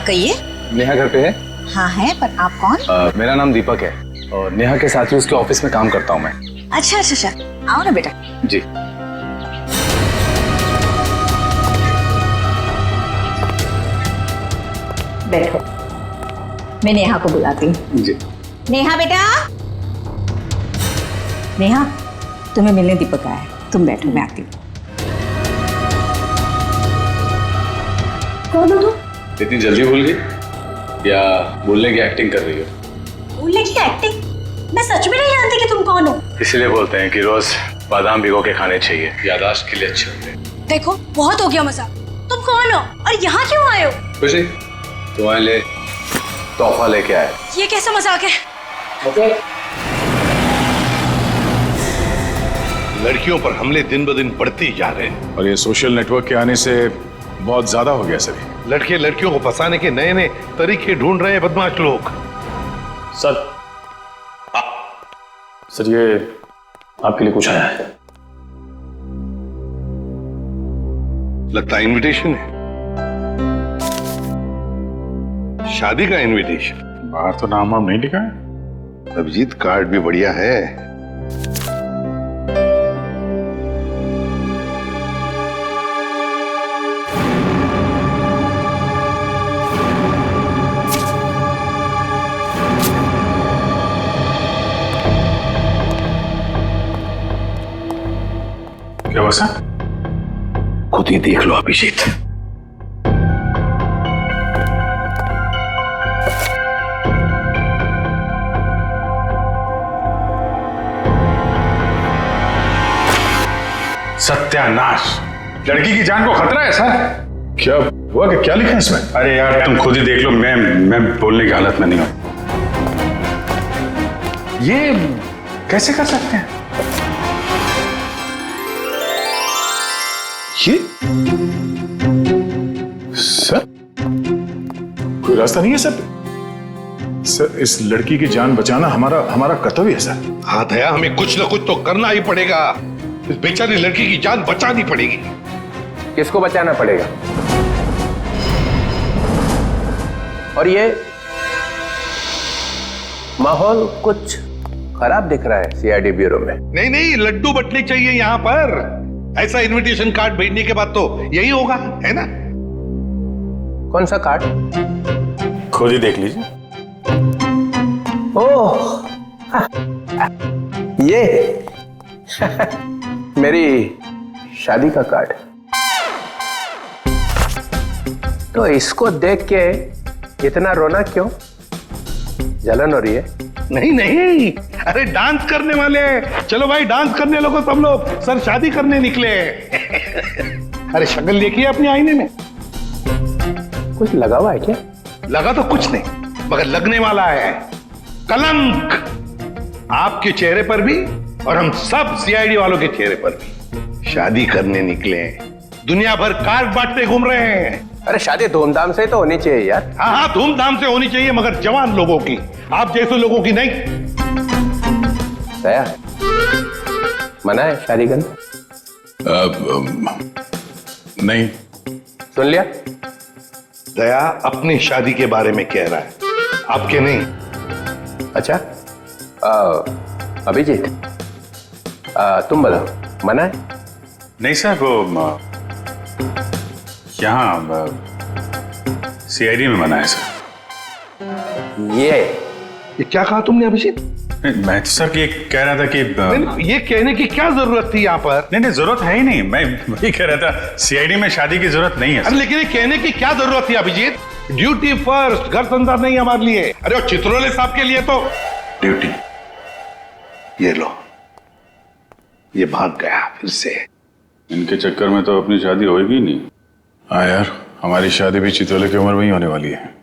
कहिए। नेहा घर पे है? हाँ है, पर आप कौन? मेरा नाम दीपक है और नेहा के साथ ही उसके ऑफिस में काम करता हूँ मैं। अच्छा अच्छा अच्छा, आओ ना बेटा। जी। बैठो, मैं नेहा को बुलाती हूँ। जी। नेहा बेटा। नेहा, तुम्हें मिलने दीपक आया है, तुम बैठो, मैं आती हूँ। कौन हो तुम? इतनी जल्दी भूल गई या बोलने की एक्टिंग कर रही हो? बोलने की एक्टिंग? मैं सच में नहीं जानती कि तुम कौन हो। इसीलिए बोलते हैं कि रोज बादाम भिगो के खाने चाहिए, याददाश्त के लिए अच्छे होते हैं। देखो बहुत हो गया मजाक। तुम कौन हो और यहाँ क्यों आए हो? खुशी, तुम्हारे लिए तोहफा लेके आया। ये कैसा मजाक है? लड़कियों पर हमले दिन ब दिन बढ़ते ही जा रहे हैं और ये सोशल नेटवर्क के आने से बहुत ज्यादा हो गया सर। लड़के लड़कियों को फंसाने के नए नए तरीके ढूंढ रहे हैं बदमाश लोग। सर, सर ये आपके लिए कुछ आया है। लगता है इनविटेशन है, शादी का इनविटेशन। बाहर तो नाम वाम नहीं लिखा है। अभिजीत, कार्ड भी बढ़िया है। क्या हुआ सर? खुद ही देख लो अभिजीत। सत्यानाश, लड़की की जान को खतरा है सर। क्या हुआ कि क्या लिखा है इसमें? अरे यार तुम खुद ही देख लो, मैं बोलने की हालत में नहीं हूं। ये कैसे कर सकते हैं? ये सर कोई रास्ता नहीं है सर? सर इस लड़की की जान बचाना हमारा कर्तव्य है सर। हाँ दया, हमें कुछ ना कुछ तो करना ही पड़ेगा। इस बेचारी लड़की की जान बचानी पड़ेगी। किसको बचाना पड़ेगा? और ये माहौल कुछ खराब दिख रहा है सीआईडी ब्यूरो में। नहीं नहीं, लड्डू बटने चाहिए यहाँ पर। ऐसा इनविटेशन कार्ड भेजने के बाद तो यही होगा, है ना? कौन सा कार्ड? खुद ही देख लीजिए। ओह ये मेरी शादी का कार्ड। तो इसको देख के इतना रोना क्यों? जलन हो रही है? नहीं नहीं, अरे डांस करने वाले। चलो भाई डांस करने लगो सब लोग। सर शादी करने निकले। अरे शक्ल देखिए अपने आईने में। कुछ लगा हुआ है क्या? लगा तो कुछ नहीं, मगर लगने वाला है कलंक आपके चेहरे पर भी और हम सब सीआईडी वालों के चेहरे पर भी। शादी करने निकले हैं, दुनिया भर कार्ड बांटते घूम रहे हैं। अरे शादी धूमधाम से तो होनी चाहिए यार। हाँ हाँ, धूमधाम से होनी चाहिए, मगर जवान लोगों की, आप जैसे लोगों की नहीं। दया, मना है शादी करना? नहीं। सुन लिया? दया अपनी शादी के बारे में कह रहा है, आपके नहीं। अच्छा अभिजीत, तुम बताओ, मना है? नहीं सर, वो यहाँ सीआईडी में मना है सर। ये क्या कहा तुमने अभिजीत? मैं तो सर ये कह रहा था कि नहीं, ये कहने की क्या जरूरत थी यहाँ पर? नहीं जरूरत है ही नहीं। मैं वही कह रहा था, सीआईडी में शादी की जरूरत नहीं है। अरे लेकिन ये कहने की क्या जरूरत थी अभिजीत? ड्यूटी फर्स्ट, घर संसार नहीं हमारे लिए। अरे और चित्रोले साहब के लिए तो ड्यूटी। ये लो, ये भाग गया फिर से। इनके चक्कर में तो अपनी शादी होगी नहीं। हाँ यार, हमारी शादी भी चित्रोले की उम्र में ही होने वाली है।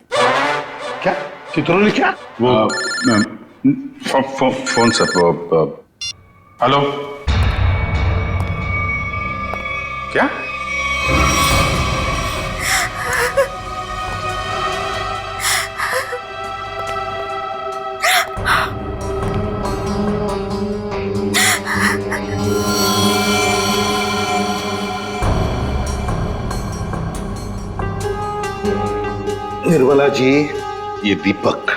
क्या चित्रोले? क्या वो फोन सर, वो हेलो, क्या? निर्मला जी, ये दीपक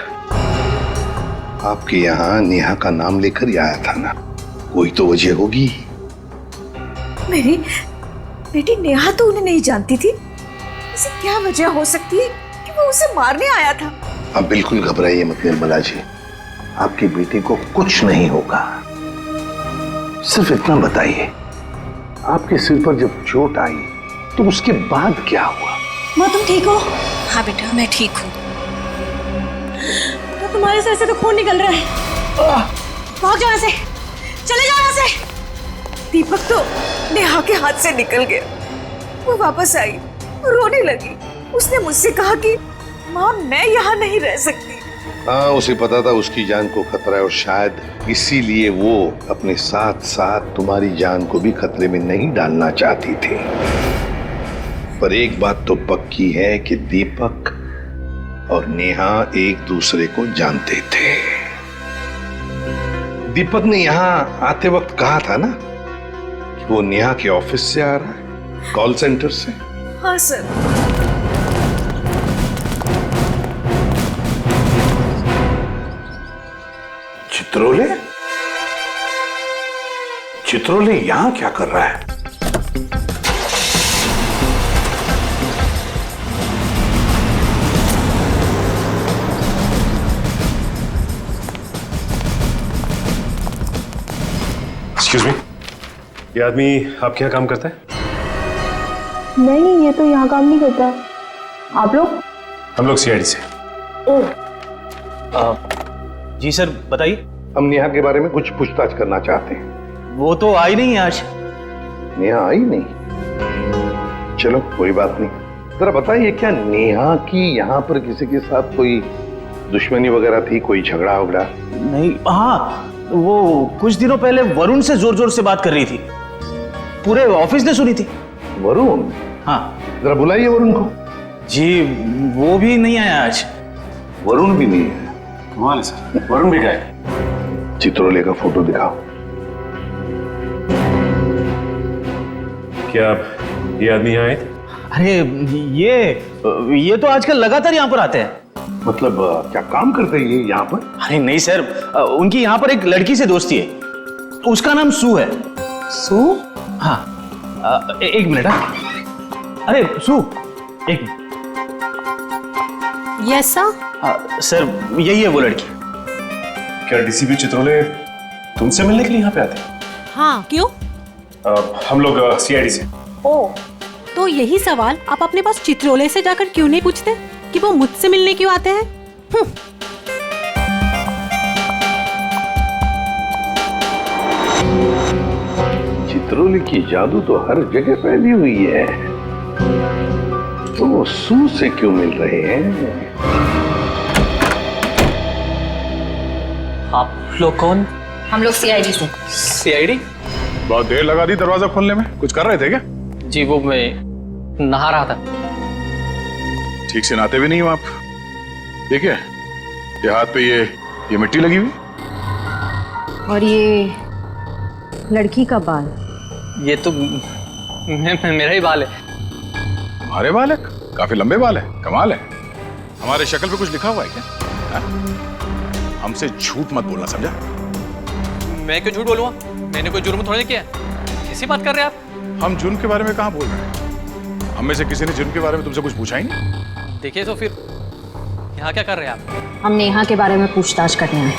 आपके यहाँ नेहा का नाम लेकर ही आया था ना, कोई तो वजह होगी। मेरी बेटी नेहा तो उन्हें नहीं जानती थी, ऐसी क्या वजह हो सकती है कि वो उसे मारने आया था? आप बिल्कुल घबराइए मत निर्मला जी, आपकी बेटी को कुछ नहीं होगा। सिर्फ इतना बताइए, आपके सिर पर जब चोट आई तो उसके बाद क्या हुआ? माँ तुम ठीक हो? हाँ बेटा, मैं ठीक हूँ। तो तुम्हारे सर से तो खून निकल रहा है। भाग जाओ यहाँ से, चले जाओ यहाँ से। दीपक तो नेहा के हाथ से निकल गया। वो वापस आई, रोने लगी। उसने मुझसे कहा कि माँ मैं यहाँ नहीं रह सकती। हाँ, उसे पता था उसकी जान को खतरा है और शायद इसीलिए वो अपने साथ साथ तुम्हारी जान को भी खतरे में नहीं डालना चाहती थी। पर एक बात तो पक्की है कि दीपक और नेहा एक दूसरे को जानते थे। दीपक ने यहाँ आते वक्त कहा था ना कि वो नेहा के ऑफिस से आ रहा है, कॉल सेंटर से। हाँ सर। चित्रोले? चित्रोले यहां क्या कर रहा है? एक्सक्यूज मी, ये आदमी आपके यहाँ काम करता है? नहीं, ये तो यहाँ काम नहीं करता। आप लोग? हम लोग सीआईडी से। जी सर, बताइए। हम नेहा के बारे में कुछ पूछताछ करना चाहते हैं। वो तो आई नहीं है आज। नेहा आई नहीं? चलो कोई बात नहीं। जरा बताइए, क्या नेहा की यहाँ पर किसी के साथ कोई दुश्मनी वगैरह थी, कोई झगड़ा वगड़ा? नहीं, हाँ वो कुछ दिनों पहले वरुण से जोर जोर से बात कर रही थी, पूरे ऑफिस ने सुनी थी। वरुण? हाँ। जरा बुलाइए वरुण को। जी वो भी नहीं आया आज। वरुण भी नहीं है? कमाल है सर, वरुण भी गए। चित्रोले का फोटो दिखाओ। क्या ये आदमी यहाँ आए थे? अरे ये तो आजकल लगातार यहाँ पर आते हैं। मतलब क्या काम करते हैं ये यहाँ पर? अरे नहीं सर, उनकी यहाँ पर एक लड़की से दोस्ती है, उसका नाम सू है। सू? हाँ, एक मिनट। हाँ, अरे सू, एक मिनट। Yes sir. सर यही है वो लड़की। क्या डीसीपी चित्रोले तुमसे मिलने के लिए यहाँ पे आते हैं? हाँ क्यों? हम लोग सीआईडी से। ओ, तो यही सवाल आप अपने पास चित्रोले से जाकर क्यों नहीं पूछते कि वो मुझसे मिलने क्यों आते हैं? चित्रोले की जादू तो हर जगह फैली हुई है, तो वो सू से क्यों मिल रहे हैं? आप लोग कौन? हम लोग सीआईडी से। सीआईडी? बहुत देर लगा दी दरवाजा खोलने में, कुछ कर रहे थे क्या? जी वो मैं नहा रहा था। ठीक से नहाते भी नहीं हो आप। ठीक है, ये हाथ पे ये मिट्टी लगी हुई। और ये लड़की का बाल? ये तो मेरा ही बाल है। तुम्हारे बाल है? काफी लंबे बाल है, कमाल है। हमारे शक्ल पे कुछ लिखा हुआ है क्या? हा? हमसे झूठ मत बोलना, समझा? मैं क्यों झूठ बोलूंगा? मैंने कोई जुर्म थोड़ी किया। कैसी बात कर रहे हैं आप? हम जुर्म के बारे में कहाँ बोल रहे हैं? हम में से किसी ने जुर्म के बारे में तुमसे कुछ पूछा ही नहीं। देखिए तो फिर यहाँ क्या कर रहे हैं आप? हम नेहा के बारे में पूछताछ करने आए।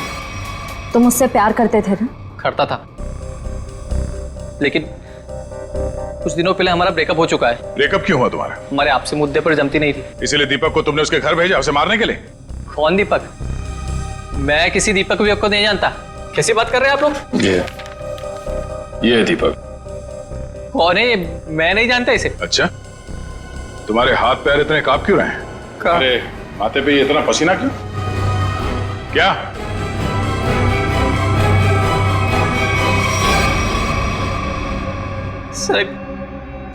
तुम उससे प्यार करते थे ना? करता था, लेकिन कुछ दिनों पहले हमारा ब्रेकअप हो चुका है। ब्रेकअप क्यों हुआ तुम्हारा? हमारे आपसे मुद्दे पर जमती नहीं थी। इसीलिए दीपक को तुमने उसके घर भेजा उसे मारने के लिए? कौन दीपक? मैं किसी दीपक विपक को नहीं जानता। कैसी बात कर रहे हैं आप लोग? ये है दीपक। कौन है ये? मैं नहीं जानता इसे। अच्छा, तुम्हारे हाथ पैर इतने कांप क्यों रहे हैं? अरे माथे पे इतना पसीना क्यों? क्या? सर एक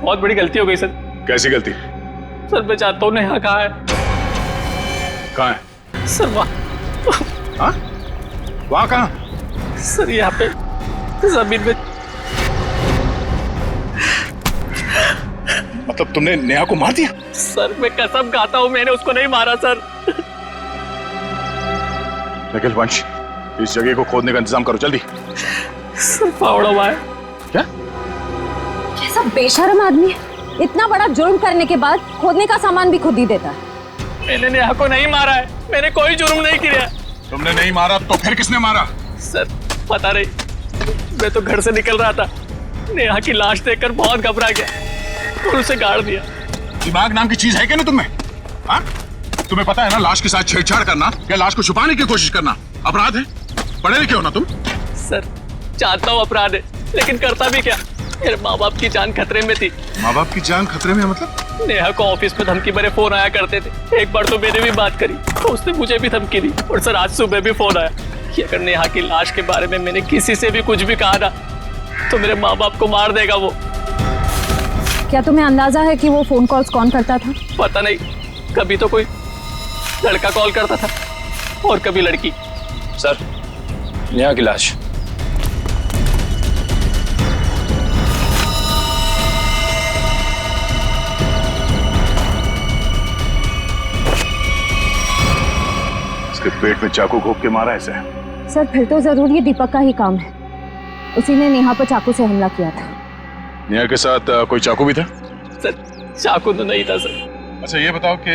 बहुत बड़ी गलती हो गई सर। कैसी गलती? सर मैं चाहता हूँ नेहा कहाँ है? कहाँ है? सर वहाँ। हाँ? वहाँ कहाँ? सर यहाँ पे जमीन में। मतलब तुमने नेहा को मार दिया? सर मैं कसम खाता हूँ मैंने उसको नहीं मारा सर। निखिल वंश, इस जगह को खोदने का इंतजाम करो जल्दी। सर फावड़ा हुआ है। क्या? कैसा बेशर्म आदमी है, इतना बड़ा जुर्म करने के बाद खोदने का सामान भी खुद ही देता है। मैंने नेहा को नहीं मारा है, मैंने कोई जुर्म नहीं किया। तुमने नहीं मारा तो फिर किसने मारा? सर पता नहीं, मैं तो घर से निकल रहा था, नेहा की लाश देखकर बहुत घबरा गया और उसे गाड़ दिया। दिमाग नाम की चीज है क्या ना तुम्हें? हाँ? तुम्हें पता है ना लाश के साथ छेड़छाड़ करना या लाश को छुपाने की कोशिश करना अपराध है। पढ़े लिखे हो ना तुम? सर जानता हूँ अपराध है, लेकिन करता भी क्या, मेरे माँ बाप की जान खतरे में थी। माँ बाप की जान खतरे में मतलब? नेहा को ऑफिस में धमकी भरे फोन आया करते थे। एक बार तो मैंने भी बात करी तो उसने मुझे भी धमकी दी, और सर आज सुबह भी फोन आया कि अगर नेहा की लाश के बारे में मैंने किसी से भी कुछ भी कहा ना तो मेरे माँ बाप को मार देगा वो। क्या तुम्हें अंदाजा है कि वो फोन कॉल्स कौन करता था? पता नहीं, कभी तो कोई लड़का कॉल करता था और कभी लड़की। सर नेहा की लाश। इसके पेट में चाकू घोंप के मारा ऐसे? सर फिर तो जरूर ये दीपक का ही काम है, उसी ने नेहा पर चाकू से हमला किया था। नेहा के साथ कोई चाकू भी था? सर चाकू तो नहीं था सर। अच्छा ये बताओ कि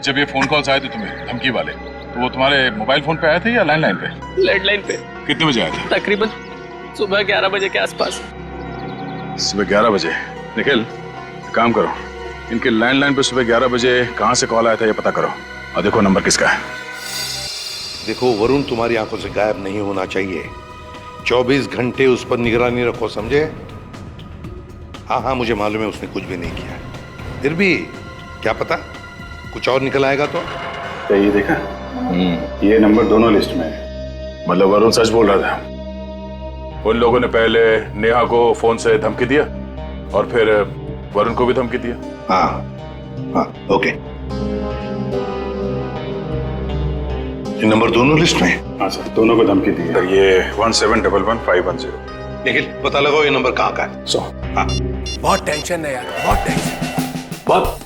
जब ये फोन कॉल्स आए थे तुम्हें धमकी वाले, तो वो तुम्हारे मोबाइल फोन पे आए थे या लैंडलाइन पे? लैंडलाइन पे। कितने बजे आए थे? तकरीबन सुबह 11 बजे के आसपास। सुबह 11 बजे? निखिल काम करो, इनके लैंडलाइन पे सुबह 11 बजे कहाँ से कॉल आया था ये पता करो और देखो नंबर किसका है। देखो वरुण तुम्हारी आंखों से गायब नहीं होना चाहिए। 24 घंटे उस पर निगरानी रखो, समझे? हाँ मुझे मालूम है उसने कुछ भी नहीं किया, फिर भी क्या पता कुछ और निकल आएगा तो। क्या ये देखा? ये नंबर दोनों लिस्ट में है, मतलब वरुण सच बोल रहा था। उन लोगों ने पहले नेहा को फोन से धमकी दिया और फिर वरुण को भी धमकी दिया। हाँ ओके, ये नंबर दोनों लिस्ट में है? हाँ सर, दोनों को धमकी दी है। ये 17111510। निखिल पता लगाओ ये नंबर कहाँ का है। हाँ बहुत टेंशन है यार, बहुत टेंशन,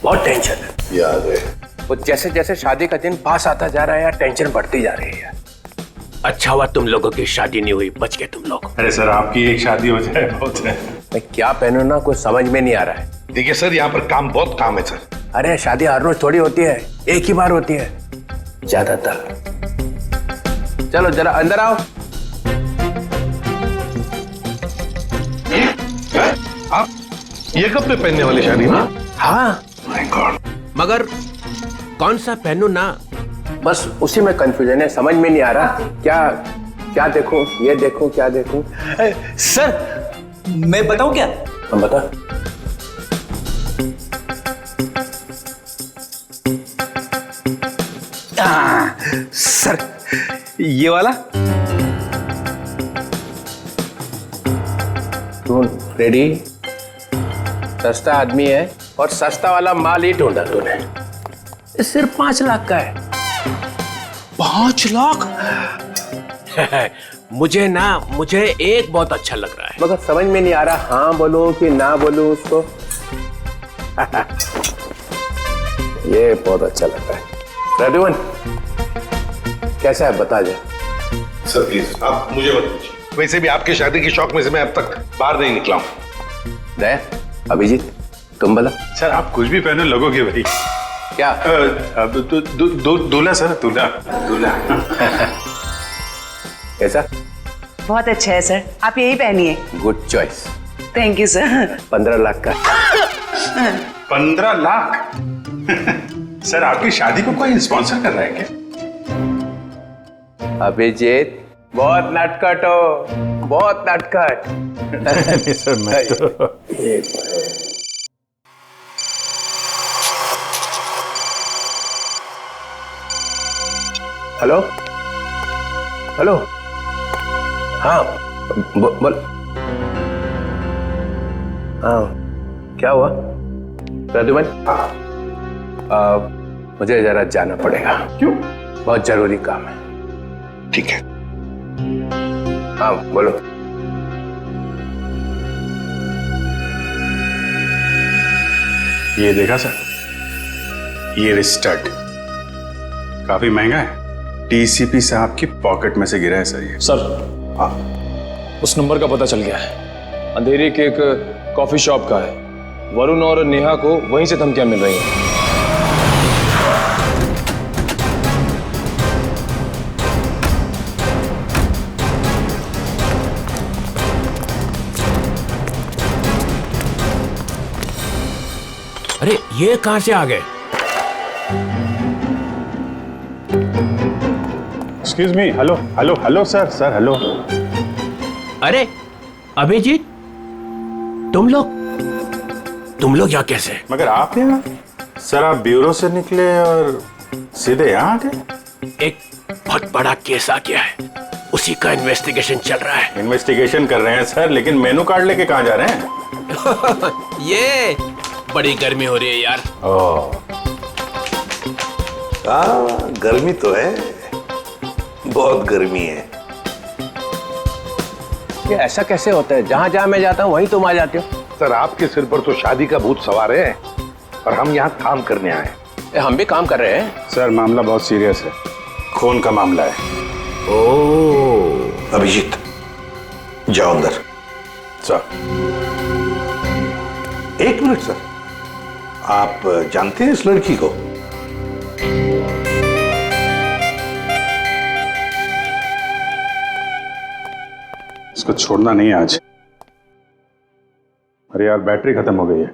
बहुत टेंशन है। याद है वो जैसे जैसे शादी का दिन पास आता जा रहा है यार, टेंशन बढ़ती जा रही है यार। अच्छा हुआ तुम लोगों की शादी नहीं हुई, बच गए तुम लोग। अरे सर आपकी एक शादी हो जाए बहुत है। मैं क्या पहनूं ना कुछ समझ में नहीं आ रहा है। देखिए सर यहाँ पर बहुत काम है सर। अरे शादी हर रोज थोड़ी होती है, एक ही बार होती है ज्यादातर। चलो जरा अंदर आओ। आप ये कपड़े पहनने वाली शादी में? हाँ माय गॉड, मगर कौन सा पहनूं ना, बस उसी में कंफ्यूजन है, समझ में नहीं आ रहा क्या देखूं, ये देखूं क्या देखूं। सर मैं बताऊं क्या? हम बता। सर ये वाला। तू रेडी? सस्ता आदमी है और सस्ता वाला माल ही ढूंढा तूने। ये सिर्फ 5 लाख का है। 5 लाख? मुझे एक बहुत अच्छा लग रहा है, मगर समझ में नहीं आ रहा हाँ बोलूं कि ना बोलूं उसको। ये बहुत अच्छा लग रहा है। प्रद्युमन कैसा है बता जा। सर प्लीज आप मुझे मत पूछिए, वैसे भी आपकी शादी की शौक में से मैं अब तक बाहर नहीं निकला हूँ। दया, अभिजीत तुम बोला। सर आप कुछ भी पहने लगोगे भाई। क्या? दूल्हा सर, दूल्हा। कैसा? बहुत अच्छा है सर, आप यही पहनिए। Good choice. Thank you sir. 15 lakh का। 15 लाख? सर आपकी शादी को कोई स्पॉन्सर कर रहा है क्या? अभिजीत बहुत नटखट हो, बहुत नटखट। सर मैं तो हेलो हेलो, हाँ बोल। हाँ क्या हुआ प्रद्युमन? मुझे जरा जाना पड़ेगा। क्यों? बहुत जरूरी काम है। ठीक है। हाँ बोलो। ये देखा सर, ये स्टड काफी महंगा है। डीसीपी साहब की पॉकेट में से गिरा है सर ये। सर हाँ, उस नंबर का पता चल गया है। अंधेरी के एक कॉफी शॉप का है। वरुण और नेहा को वहीं से धमकियां मिल रही हैं। अरे ये कहां से आ गए? Excuse me, hello hello hello sir, sir hello. अरे अभिजीत, तुम लोग यहाँ कैसे? मगर आप यहाँ? सर आप ब्यूरो से निकले और सीधे यहाँ आ गए? एक बहुत बड़ा केस आ गया है, उसी का इन्वेस्टिगेशन चल रहा है। इन्वेस्टिगेशन कर रहे हैं सर, लेकिन मेनू कार्ड लेके कहाँ जा रहे हैं? ये बड़ी गर्मी हो रही है यार। हाँ गर्मी तो है, बहुत गर्मी है। ये ऐसा कैसे होता है? जहाँ जहाँ मैं जाता हूँ वहीं तुम आ जाते हो। सर आपके सिर पर तो शादी का भूत सवार है और हम यहाँ काम करने आए। हम भी काम कर रहे हैं। सर मामला बहुत सीरियस है, खून का मामला है। ओह अभिजीत जाओ अंदर। सर एक मिनट सर, आप जानते हैं इस लड़की को? इसको छोड़ना नहीं है आज। अरे यार बैटरी खत्म हो गई है।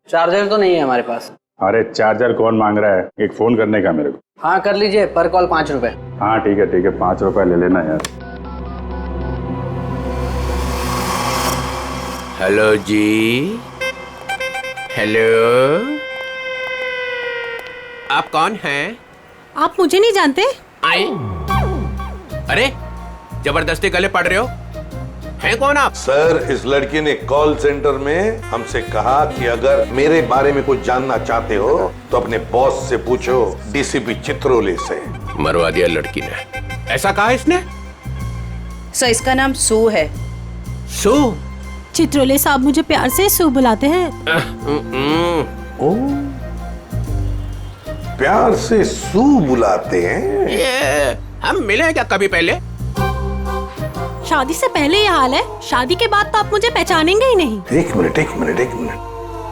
चार्जर तो नहीं है हमारे पास। अरे चार्जर कौन मांग रहा है, एक फोन करने का मेरे को। हाँ कर लीजिए, पर कॉल 5 रुपए। हाँ ठीक है 5 रुपए ले लेना यार। हेलो जी, हेलो, आप कौन हैं? आप मुझे नहीं जानते? आए? अरे जबरदस्ती गले पड़ रहे हो, हैं कौन आप? सर इस लड़की ने कॉल सेंटर में हमसे कहा कि अगर मेरे बारे में कुछ जानना चाहते हो तो अपने बॉस से पूछो, डीसीपी चित्रोले से। मरवा दिया लड़की ने। ऐसा कहा इसने? सर इसका नाम सू है। सू? चित्रोले साहब मुझे प्यार से सू बुलाते हैं। ओ प्यार से सू बुलाते हैं? ये हम मिले क्या कभी पहले? शादी से पहले ये हाल है, शादी के बाद तो आप मुझे पहचानेंगे ही नहीं। एक मिनट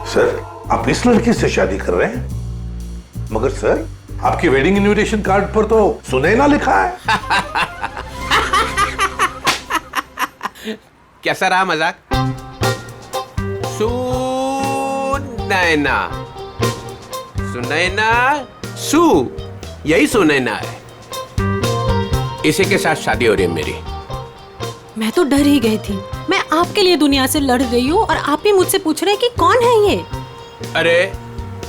सर, आप इस लड़की से शादी कर रहे हैं? मगर सर आपकी वेडिंग इनविटेशन कार्ड पर तो सुनैना लिखा है। कैसा रहा मजाक? सुनैना सू, यही सुनैना है। इसी के साथ शादी हो रही है मेरी। मैं तो डर ही गई थी। मैं आपके लिए दुनिया से लड़ रही हूँ और आप ही मुझसे पूछ रहे हैं कि कौन है ये? अरे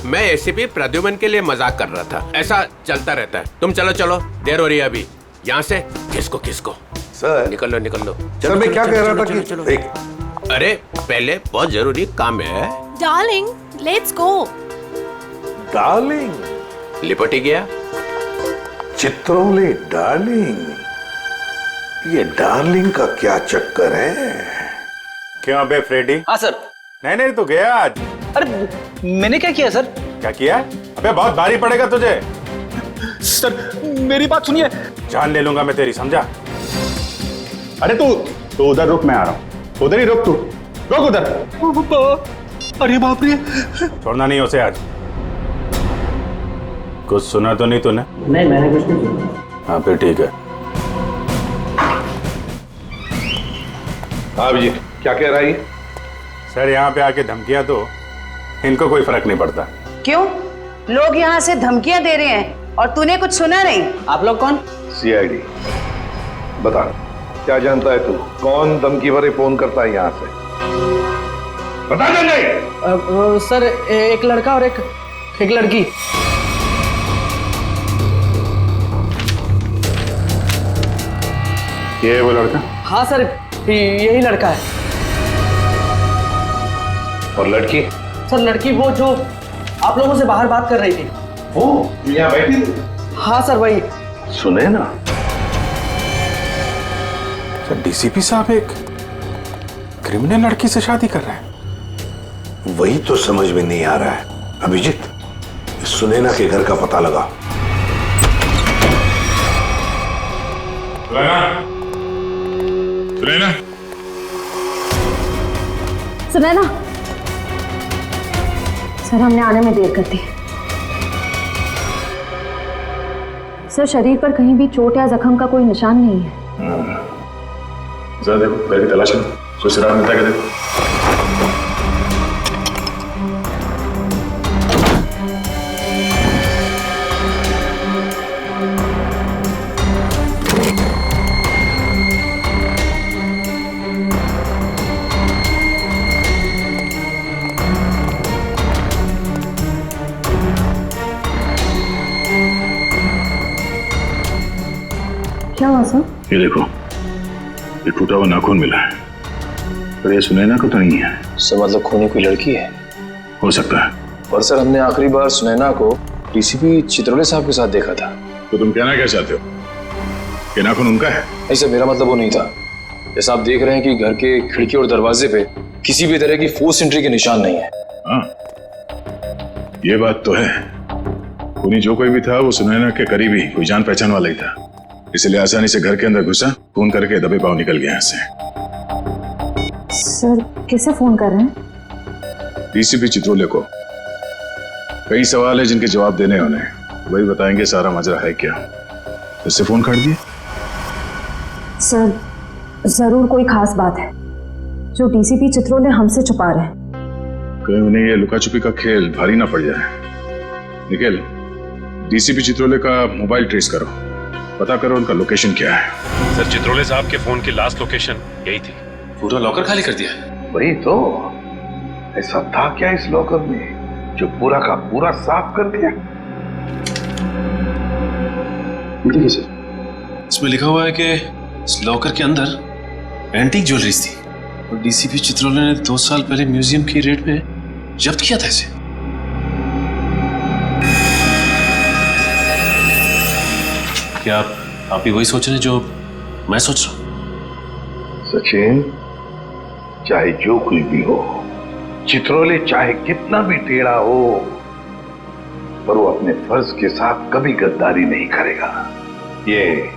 मैं एसीपी प्रद्युमन के लिए मजाक कर रहा था। ऐसा चलता रहता है। तुम चलो, देर हो रही है अभी। यहाँ से किसको सर निकल लो। सर मैं क्या कह रहा था कि चलो। एक अरे पहले बहुत जरूरी काम है। Darling let's go. डार्लिंग लिपट ही गया। चित्रोले डार्लिंग, ये डार्लिंग का क्या चक्कर है? क्यों बे फ्रेडी? हाँ सर। नहीं तो गया आज। अरे मैंने क्या किया सर? क्या किया? अबे बहुत भारी पड़ेगा तुझे। सर मेरी बात सुनिए। जान ले लूंगा मैं तेरी, समझा? अरे तू उधर रुक, मैं आ रहा हूँ। उधर ही रुक, तू रुक उधर। अरे बाप रे। छोड़ना नहीं उसे आज। कुछ सुना तो नहीं तूने? नहीं मैंने कुछ नहीं सुना। हाँ फिर ठीक है। हाँ जी क्या कह रहा है? सर यहाँ पे आके धमकियां तो इनको कोई फर्क नहीं पड़ता। क्यों? लोग यहाँ से धमकियां दे रहे हैं और तूने कुछ सुना नहीं? आप लोग कौन? सीआईडी। बता क्या जानता है तू? कौन धमकी भरे फोन करता है यहाँ से? बता नहीं। सर एक लड़का और एक लड़की। ये है वो लड़का? हाँ सर यही लड़का है। और लड़की? सर लड़की वो जो आप लोगों से बाहर बात कर रही थी। वो यहाँ बैठी थी? हाँ सर वही। सुने ना? सर डीसीपी साहब एक क्रिमिनल लड़की से शादी कर रहे हैं। वही तो समझ में नहीं आ रहा है अभिजीत। सुनैना के घर का पता लगा। सुनैना, सुनैना, सर हमने आने में देर कर दी। सर शरीर पर कहीं भी चोट या जख्म का कोई निशान नहीं है। जरा देखो, घर की तलाश करो, कोई सुराग मिलता है क्या देखो। क्या हुआ सर? ये देखो, ये टूटा हुआ नाखून मिला है, पर ये सुनैना को तो नहीं है। सर मतलब खूनी कोई लड़की है? हो सकता है। पर सर हमने आखिरी बार सुनैना को डीसीपी चित्रोले साहब के साथ देखा था। तो तुम कहना क्या चाहते हो कि नाखून उनका है? नहीं सर, मेरा मतलब वो नहीं था। जैसा आप देख रहे हैं कि घर के खिड़की और दरवाजे पे किसी भी तरह की फोर्स एंट्री के निशान नहीं है। हाँ, ये बात तो है। खूनी जो कोई भी था वो सुनैना के करीबी कोई जान पहचान वाला ही था, इसलिए आसानी से घर के अंदर घुसा, फोन करके दबे पांव निकल गया यहाँ से। सर किसे फोन कर रहे हैं? डीसीपी चित्रोले को। कई सवाल है जिनके जवाब देने होने, वही बताएंगे सारा मजरा है क्या। उससे फोन काट दिए? सर जरूर कोई खास बात है जो डीसीपी चित्रोले हमसे छुपा रहे हैं। कहीं उन्हें ये लुका छुपी का खेल भारी ना पड़ जाए। निखिल, डीसीपी चित्रोले का मोबाइल ट्रेस करो, पता करो उनका लोकेशन क्या है। सर, चित्रोले साहब के फोन की लास्ट लोकेशन यही थी। पूरा लॉकर खाली कर दिया है? वही तो, ऐसा था क्या इस लॉकर में जो पूरा का पूरा साफ कर दिया? देखिए सर, इसमें लिखा हुआ है कि इस लॉकर के अंदर एंटीक ज्वेलरीज थी और डीसीपी चित्रोले ने 2 साल पहले म्यूजियम की रेट में जब्त किया था इसे। क्या आप भी वही सोच रहे हैं जो मैं सोच रहा हूं? सचिन, चाहे जो कोई भी हो, चित्रोले चाहे कितना भी टेढ़ा हो, पर वो अपने फर्ज के साथ कभी गद्दारी नहीं करेगा। ये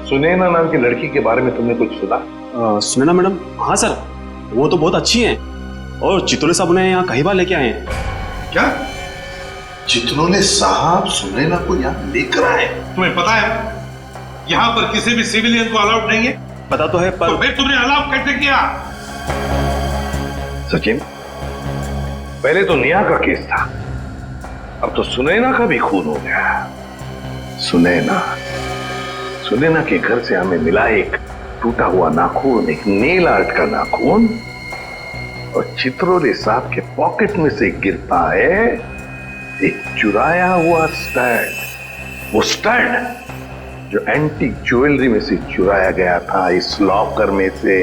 सुनैना नाम की लड़की के बारे में तुमने कुछ सुना? सुनैना मैडम? हाँ सर, वो तो बहुत अच्छी हैं और चित्रोले साहब उन्हें यहाँ कई बार लेके आए हैं। क्या चित्रोले साहब सुनैना को यहाँ लेकर आए? तुम्हें पता है यहाँ पर किसी भी सिविलियन को अलाउड नहीं है? पता तो है, पर तो फिर तुमने अलाउ कैसे किया? सचिन, पहले तो नेहा का केस था, अब तो सुनैना का भी खून हो गया। सुनैना के घर से हमें मिला एक टूटा हुआ नाखून, एक नेल आर्ट का नाखून, और चित्रोले साहब के पॉकेट में से गिरता है एक चुराया हुआ स्टड। वो स्टड जो एंटीक ज्वेलरी में से चुराया गया था इस लॉकर में से।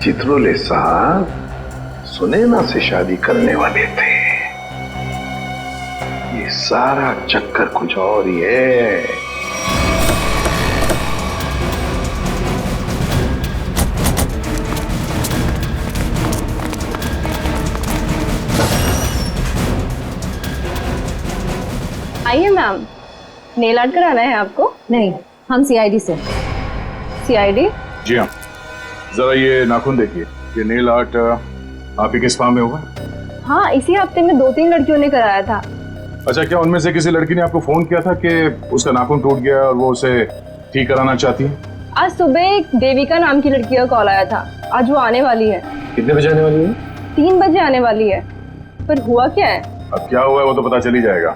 चित्रोले साहब सुनैना से शादी करने वाले थे। ये सारा चक्कर कुछ और ही है। आइए मैम, नेल आर्ट कराना है आपको? नहीं, हम सीआईडी से। सीआईडी? जी हाँ, जरा ये नाखून देखिए, ये नेल आर्ट आप ही के स्पा में होगा? हाँ, इसी हफ्ते में 2-3 लड़कियों ने कराया था। अच्छा, क्या उनमें से किसी लड़की ने आपको फोन किया था कि उसका नाखून टूट गया और वो उसे ठीक कराना चाहती है? आज सुबह एक देविका नाम की लड़की का कॉल आया था, आज वो आने वाली है। कितने बजे आने वाली है? 3 बजे आने वाली है। पर हुआ क्या है? अब क्या हुआ है वो तो पता चल ही जाएगा।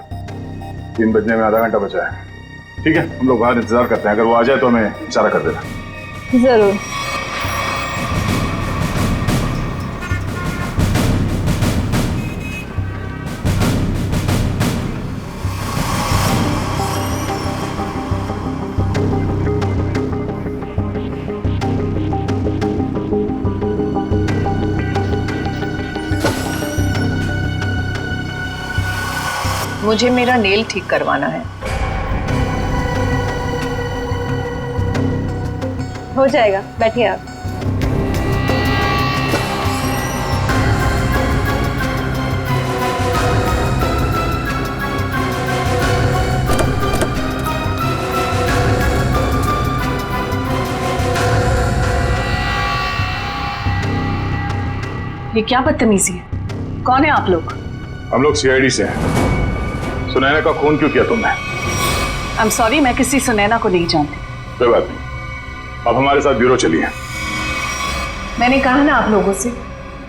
3 बजने में आधा घंटा बचा है। ठीक है, हम लोग बाहर इंतजार करते हैं, अगर वो आ जाए तो हमें इशारा कर देना। जरूर। मुझे मेरा नेल ठीक करवाना है। हो जाएगा, बैठिए आप। ये क्या बदतमीजी है? कौन है आप लोग? हम लोग सीआईडी से हैं। सुनैना का खून क्यों किया तुमने? आई एम सॉरी, मैं किसी सुनैना को नहीं जानती। कोई बात नहीं, अब हमारे साथ ब्यूरो चलिए। मैंने कहा ना आप लोगों से,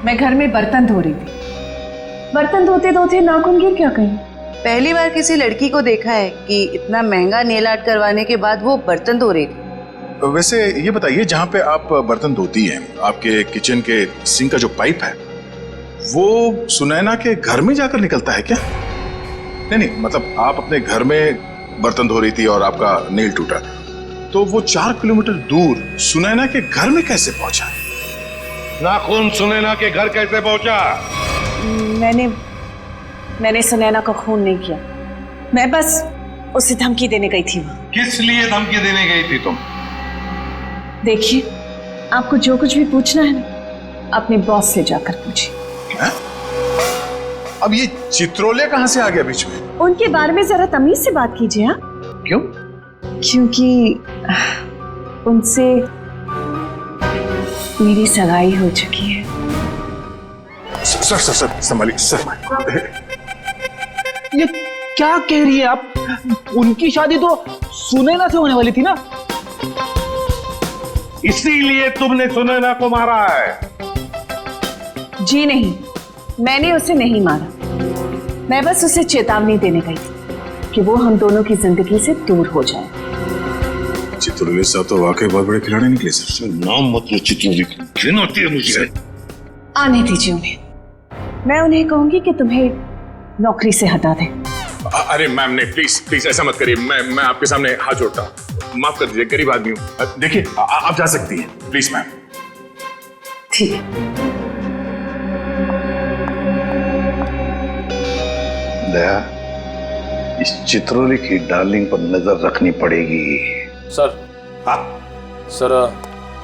मैं घर में बर्तन धो रही थी। बर्तन धोते धोते नाखून गिर क्या कहीं? पहली बार किसी लड़की को देखा है कि इतना महंगा नेल आर्ट करवाने के बाद वो बर्तन धो रही थी। वैसे ये बताइए, जहाँ पे आप बर्तन धोती हैं, आपके किचन के सिंक का जो पाइप है वो सुनैना के घर में जाकर निकलता है क्या? नहीं, मतलब आप अपने घर में बर्तन धो रही थी और आपका नेल टूटा, तो वो 4 किलोमीटर दूर सुनैना के घर में कैसे पहुंचा? नाखून सुनैना के घर कैसे पहुंचा? मैंने सुनैना का खून नहीं किया। मैं बस उसे धमकी देने गई थी वहां। किस लिए धमकी देने गई थी तुम? देखिए, आपको जो कुछ भी पूछना है ना, अपने बॉस से जाकर पूछिए। अब ये चित्रोले कहां से आ गया बीच में? उनके बारे में जरा तमीज से बात कीजिए। हाँ, क्यों? क्योंकि उनसे मेरी सगाई हो चुकी है। सर संभालिए सर। ये क्या कह रही है आप? उनकी शादी तो सुनैना से होने वाली थी ना? इसीलिए तुमने सुनैना को मारा है? जी नहीं, मैंने उसे नहीं मारा। मैं बस उसे चेतावनी देने गई थी कि वो हम दोनों की जिंदगी से दूर हो जाए। चित्रोले साहब तो वाकई बहुत बड़े खिलाड़ी निकले सर। नाम मत लो चित्रोले, घिन होती है मुझे। आने दीजिए उन्हें, मैं उन्हें कहूंगी कि तुम्हें नौकरी से हटा दें। अरे मैम नहीं, प्लीज ऐसा मत करिए। मैं आपके सामने हाथ जोड़ता हूँ, माफ कर दीजिए, गरीब आदमी हूँ। देखिए आप जा सकती हैं, प्लीज मैम। ठीक है। दया, इस चित्रोले की डार्लिंग पर नजर रखनी पड़ेगी। सर। हाँ सर,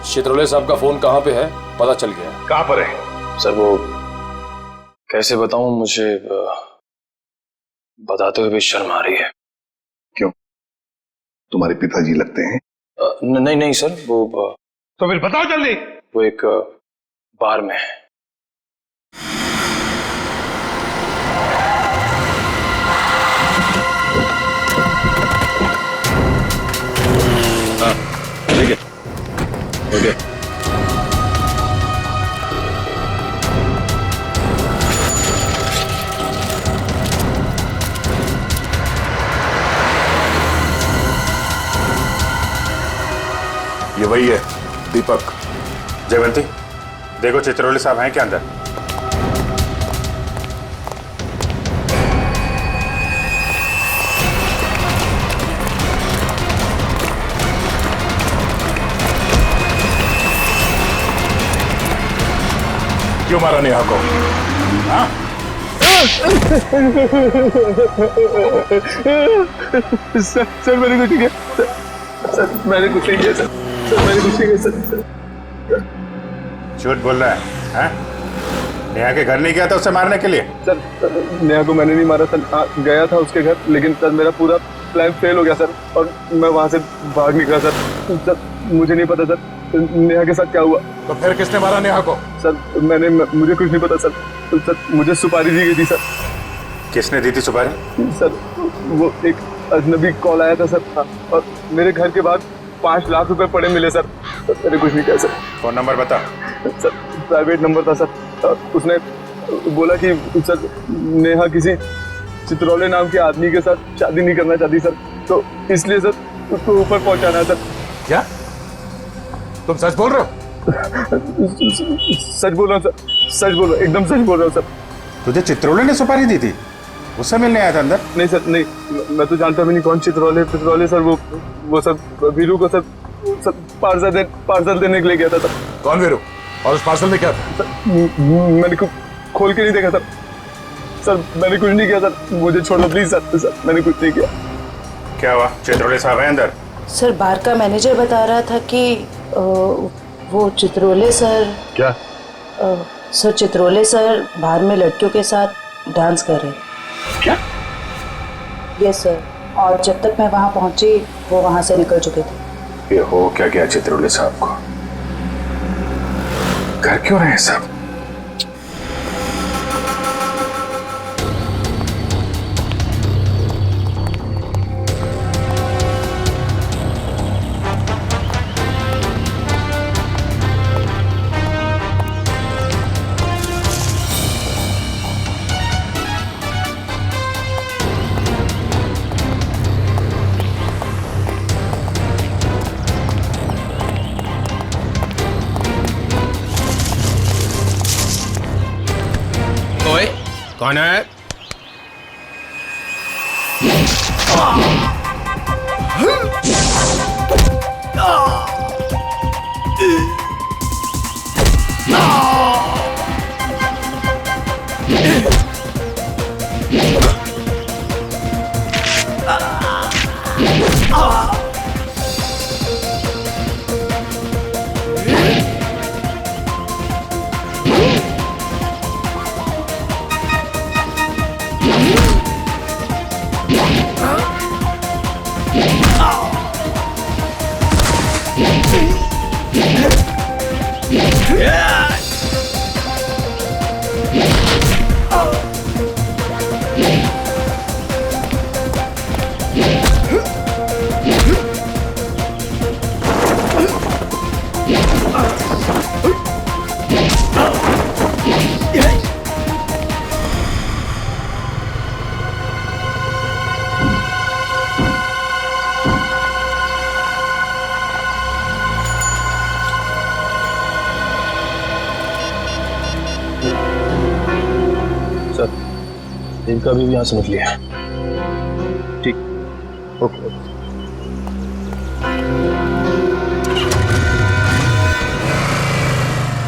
चित्रोले साहब का फोन कहाँ पे है पता चल गया। कहाँ पर है? सर वो कैसे बताऊं, मुझे बताते हुए भी शर्म आ रही है। क्यों? तुम्हारे पिताजी लगते हैं? नहीं सर, वो तो फिर बताओ जल्दी। वो एक बार में है। ठीक है, ओके। ये वही है, दीपक। जयवंती, देखो चित्रोले साहब हैं क्या अंदर? क्यों मारा नेहा को? हाँ? सर मैंने कुछ नहीं किया। सर मैंने कुछ नहीं किया। सर मैंने कुछ नहीं किया। सर झूठ बोल रहा है, हैं? नेहा के घर नहीं गया था उसे मारने के लिए? सर नेहा को मैंने नहीं मारा सर। गया था उसके घर, लेकिन सर मेरा पूरा प्लान फेल हो गया सर, और मैं वहां से भाग निकला सर। सर मुझे नहीं पता सर नेहा के साथ क्या हुआ। तो फिर किसने मारा नेहा को? सर मुझे कुछ नहीं पता सर। सर मुझे सुपारी दी गई थी सर। किसने दी थी सुपारी? सर वो एक अजनबी कॉल आया था सर, और मेरे घर के बाहर 5 लाख रुपए पड़े मिले सर। मैंने कुछ नहीं किया सर। फोन नंबर बता। सर प्राइवेट नंबर था सर। उसने बोला कि सर नेहा किसी चित्रोले नाम के आदमी के साथ शादी नहीं करना चाहती सर, तो इसलिए सर उसको ऊपर पहुंचाना है सर। क्या तुम सच बोल रहे हो? सच बोल रहा हूँ सर, सच बोल रहा हूँ, एकदम सच बोल रहा हूँ सर। तुझे चित्रोले ने सुपारी दी थी? उससे मिलने आया था अंदर? नहीं सर, नहीं, मैं तो जानता भी नहीं कौन चित्रोले सर। वो सर वीरू को सर पार्सल देने के लिए गया था सर। कौन वीरू? और उस पार्सल में क्या था? मैंने खोल के नहीं देखा सर। सर मैंने कुछ नहीं किया सर, मुझे छोड़ दो प्लीज सर। सर मैंने कुछ नहीं किया। क्या हुआ? चित्रोले साहब हैं अंदर? सर बार का मैनेजर बता रहा था कि वो चित्रोले सर। क्या? सर चित्रोले सर बाहर में लड़कियों के साथ डांस कर रहे। क्या? यस सर, और जब तक मैं वहां पहुंची वो वहां से निकल चुके थे। ये हो क्या गया चित्रोले साहब को? घर क्यों रहे सब? कौन है? देविका भी यहाँ से निकली है। ठीक, ओके।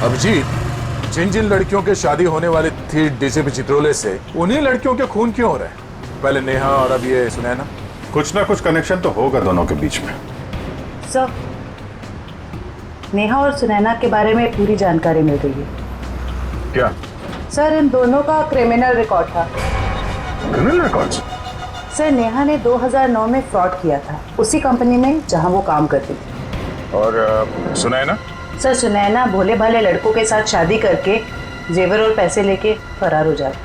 अभिजीत, जिन जिन लड़कियों के शादी होने वाली थी डीसीपी चित्रोले से, उन्हीं लड़कियों के खून क्यों हो रहे हैं? पहले नेहा और अब ये सुनैना। कुछ ना कुछ कनेक्शन तो होगा दोनों के बीच में। सर, नेहा और सुनैना के बारे में पूरी जानकारी मिल गई है। क्या? सर, इन दोनों का क्रिमिनल रिकॉर्ड था। Criminal record? सर, नेहा ने 2009 में फ्रॉड किया था उसी कंपनी में जहां वो काम करती थी। और सुनैना? सर, सुनैना भोले भाले लड़कों के साथ शादी करके जेवर और पैसे लेके फरार हो जाती।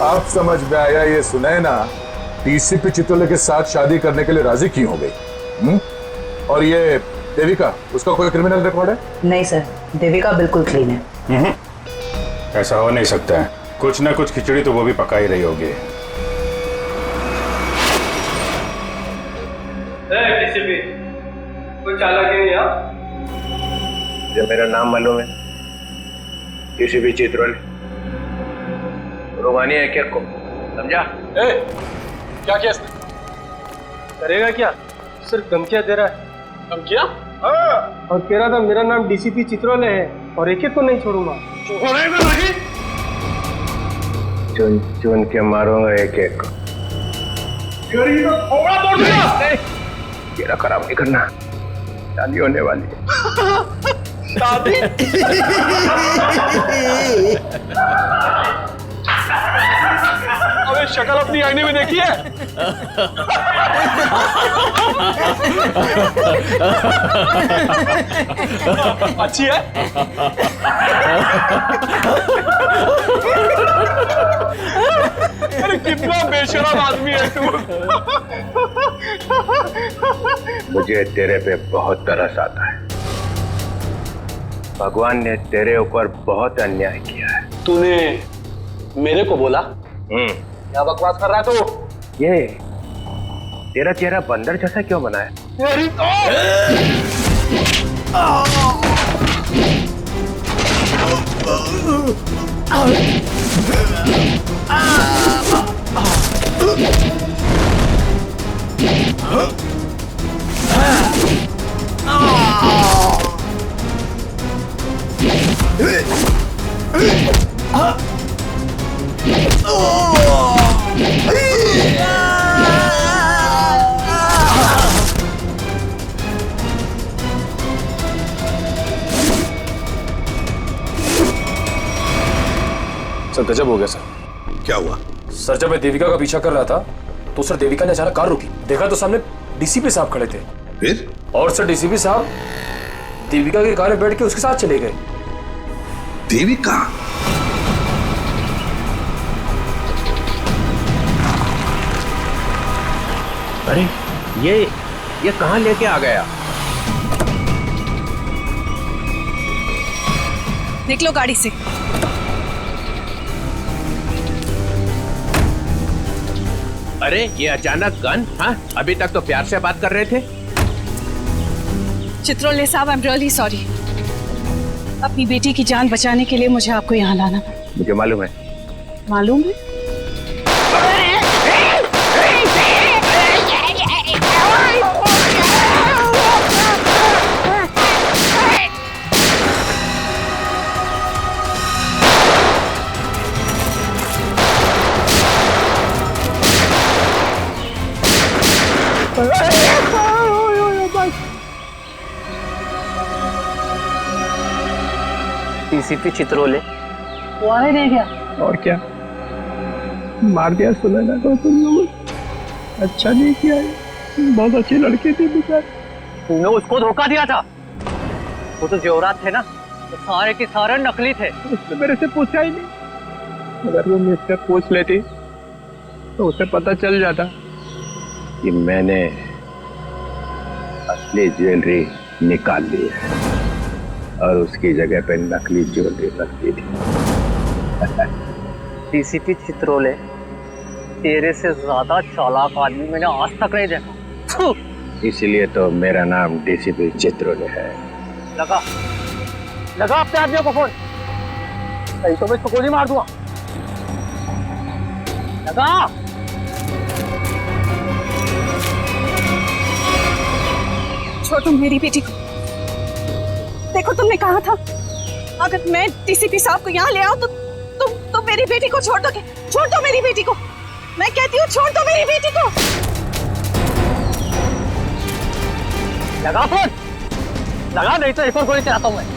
आप समझ में आया, ये सुनैना डीसीपी चित्रोले के साथ शादी करने के लिए राजी क्यों हो गई? और ये देविका, उसका कोई क्रिमिनल रिकॉर्ड है? नहीं सर, देविका बिल्कुल क्लीन है। ऐसा हो नहीं सकता है, कुछ ना कुछ खिचड़ी तो वो भी पका ही रही होगी। कोई चालाकी नहीं है? जो मेरा नाम मालूम है, डीसीपी चित्रोले, रोमानी है क्या को, समझा? क्या किया इसने? करेगा क्या? सिर्फ धमकियां दे रहा है। धमकियां? हाँ। और कह रहा था मेरा नाम डीसीपी चित्रोले है और एक एक को नहीं छोड़ूंगा। छोड़ेगा नहीं? चुन चुन के मारूंगा एक एक को। थोड़ा बोल दिया। तेरा खराब नहीं करना, शादी होने वाली है। शादी? अबे शक्ल अपनी आईने में देखी है? अच्छी है? अरे कितना बेशरम आदमी है तू। मुझे तेरे पे बहुत तरस आता है। भगवान ने तेरे ऊपर बहुत अन्याय किया है। तूने मेरे को बोला? क्या बकवास कर रहा है तू? ये तेरा चेहरा बंदर जैसा क्यों बना है? मेरी तो सर गजब हो गया सर। क्या हुआ? सर जब मैं देविका का पीछा कर रहा था तो सर देविका ने अचानक कार रोकी, देखा तो सामने डीसीपी साहब खड़े थे। फिर? और सर डीसीपी साहब देविका की कार में बैठ के उसके साथ चले गए। देविका? अरे ये कहां लेके आ गया? निकलो गाड़ी से। अरे ये अचानक गन? हाँ, अभी तक तो प्यार से बात कर रहे थे। चित्रोले साहब, आई एम रियली सॉरी। अपनी बेटी की जान बचाने के लिए मुझे आपको यहाँ लाना पड़ा। मुझे मालूम है। मालूम है? डीसीपी चित्रोले वो आए नहीं क्या? और क्या मार दिया सुनैना को तुम लोगों। अच्छा नहीं किया, बहुत अच्छी लड़की थी बेचारी। तूने उसको धोखा दिया था। वो तो जेवरात थे ना, तो सारे के सारे नकली थे। उसने मेरे से पूछा ही नहीं। अगर वो मुझसे पूछ लेती तो उसे पता चल जाता कि मैंने असली ज्वेलरी निकाल ली है और उसकी जगह पे नकली ज्वेलरी रख दी थी। डीसीपी चित्रोले, तेरे से ज्यादा चालाक आदमी मैंने आज तक नहीं देखा। इसलिए तो मेरा नाम डीसीपी चित्रोले है। लगा अपने आदमियों को फोन, नहीं तो मैं इसको गोली मार दूंगा। लगा। छोड़ो मेरी बेटी को। देखो तुमने कहा था अगर मैं डीसीपी साहब को यहाँ ले आऊं तो तुम मेरी बेटी को छोड़ दोगे। छोड़ दो मेरी बेटी को, मैं कहती हूँ छोड़ दो मेरी बेटी को। लगा फोन, लगा, नहीं तो एक और गोली चलाता हूँ मैं।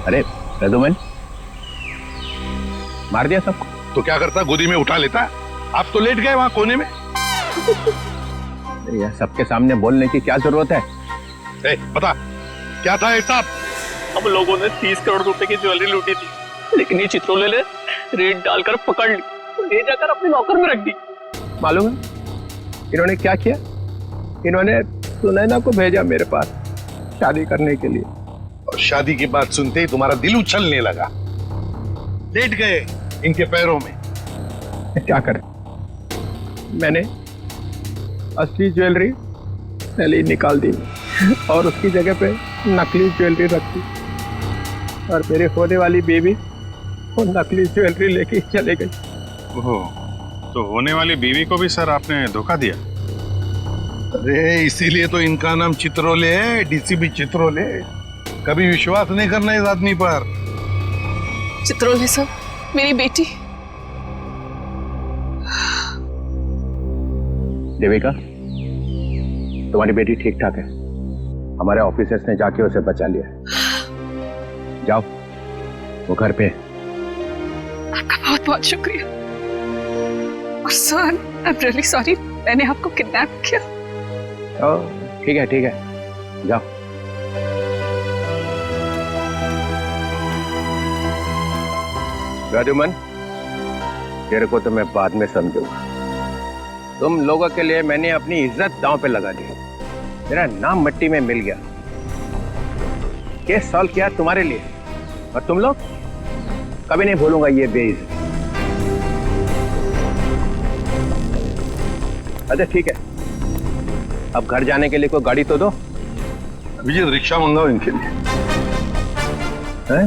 अरे रघुमन, मार दिया सबको? तो क्या करता, गोदी में उठा लेता? आप तो लेट गए वहां कोने में। यार सबके सामने बोलने की क्या जरूरत है? बता क्या था हिसाब? हम लोगों ने 30 करोड़ रुपए की ज्वेलरी लूटी थी, लेकिन ये चित्रोले ने रेड डालकर पकड़ ली, ले जाकर अपने लॉकर में रख दी। मालूम है इन्होंने क्या किया? इन्होंने सुनैना को भेजा मेरे पास शादी करने के लिए, और शादी की बात सुनते ही तुम्हारा दिल उछलने लगा, लेट गए इनके पैरों में। क्या करें, मैंने असली ज्वेलरी पहले निकाल दी और उसकी जगह पे नकली ज्वेलरी रख दी, और मेरे होने वाली बेबी वो नकली ज्वेलरी लेके चले गई। ओह, तो होने वाली बीवी को भी सर आपने धोखा दिया? अरे इसीलिए तो इनका नाम चित्रोले है, डीसीपी चित्रोले। कभी विश्वास नहीं करना इस आदमी पर। चित्रोले साहब, मेरी बेटी। देविका, तुम्हारी बेटी ठीक ठाक है। हमारे ऑफिसर्स ने जाके उसे बचा लिया। जाओ, वो घर पे। आपका बहुत बहुत शुक्रिया। और sir, I am really sorry, मैंने आपको किडनैप किया। ठीक है ठीक है, जाओ। राजूमन, तेरे को तो मैं बाद में समझूंगा। तुम लोगों के लिए मैंने अपनी इज्जत दांव पे लगा दी, मेरा नाम मिट्टी में मिल गया। केस सॉल्व किया तुम्हारे लिए, और तुम लोग कभी नहीं भूलूंगा ये बेइज्जती। अच्छा ठीक है, अब घर जाने के लिए कोई गाड़ी तो दो। अभिजीत रिक्शा मंगाओ इनके लिए। हैं?